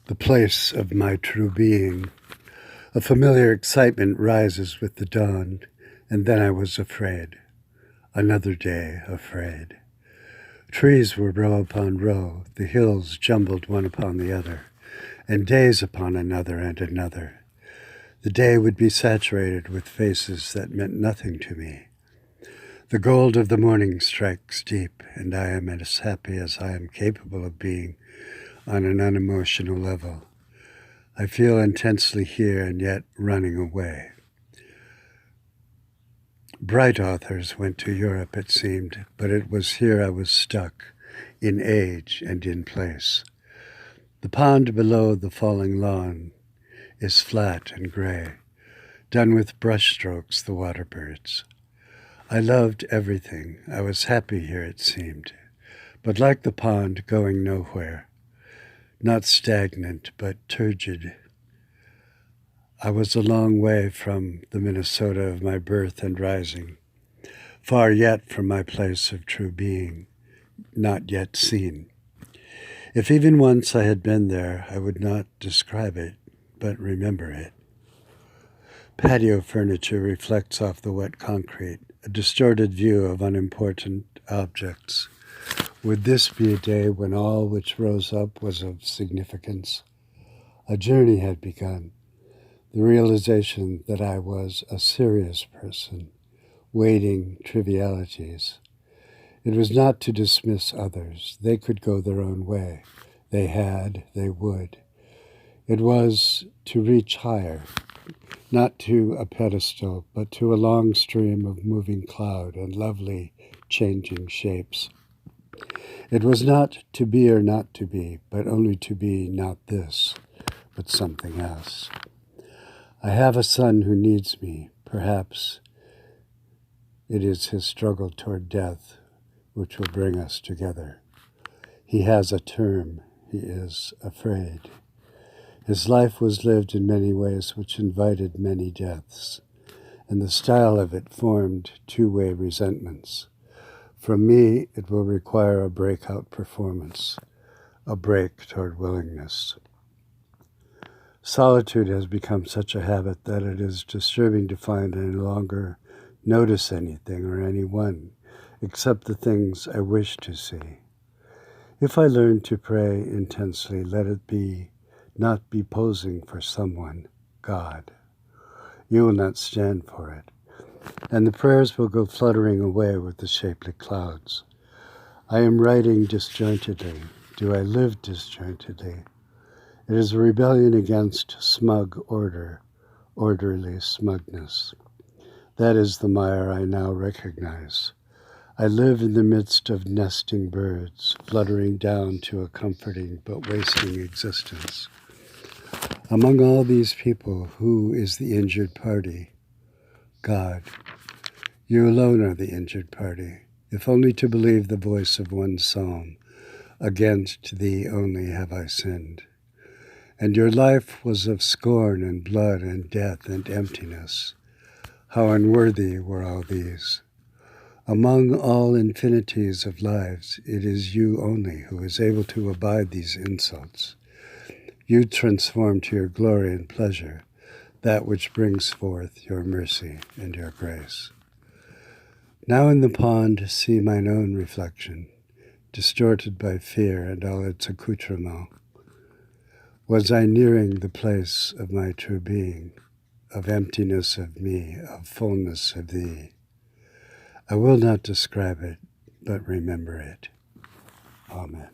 the place of my true being. A familiar excitement rises with the dawn, and then I was afraid. Another day afraid. Trees were row upon row, the hills jumbled one upon the other, and days upon another and another. The day would be saturated with faces that meant nothing to me. The gold of the morning strikes deep, and I am as happy as I am capable of being on an unemotional level. I feel intensely here and yet running away. Bright authors went to Europe, it seemed, but it was here I was stuck, in age and in place. The pond below the falling lawn is flat and gray, done with brushstrokes, the water birds. I loved everything. I was happy here, it seemed, but like the pond, going nowhere. Not stagnant, but turgid. I was a long way from the Minnesota of my birth and rising, far yet from my place of true being, not yet seen. If even once I had been there, I would not describe it, but remember it. Patio furniture reflects off the wet concrete, a distorted view of unimportant objects. Would this be a day when all which rose up was of significance? A journey had begun, the realization that I was a serious person, weighting trivialities. It was not to dismiss others. They could go their own way. They had, they would. It was to reach higher, not to a pedestal, but to a long stream of moving cloud and lovely changing shapes. It was not to be or not to be, but only to be not this, but something else. I have a son who needs me. Perhaps it is his struggle toward death which will bring us together. He has a term. He is afraid. His life was lived in many ways which invited many deaths, and the style of it formed two-way resentments. From me, it will require a breakout performance, a break toward willingness. Solitude has become such a habit that it is disturbing to find I no longer notice anything or anyone, except the things I wish to see. If I learn to pray intensely, let it be not be posing for someone, God. You will not stand for it, and the prayers will go fluttering away with the shapely clouds. I am writing disjointedly. Do I live disjointedly? It is a rebellion against smug order, orderly smugness. That is the mire I now recognize. I live in the midst of nesting birds, fluttering down to a comforting but wasting existence. Among all these people, who is the injured party? God. You alone are the injured party, if only to believe the voice of one psalm, against thee only have I sinned. And your life was of scorn and blood and death and emptiness. How unworthy were all these. Among all infinities of lives, it is you only who is able to abide these insults. You transform to your glory and pleasure that which brings forth your mercy and your grace. Now in the pond see mine own reflection, distorted by fear and all its accoutrements. Was I nearing the place of my true being, of emptiness of me, of fullness of thee? I will not describe it, but remember it. Amen.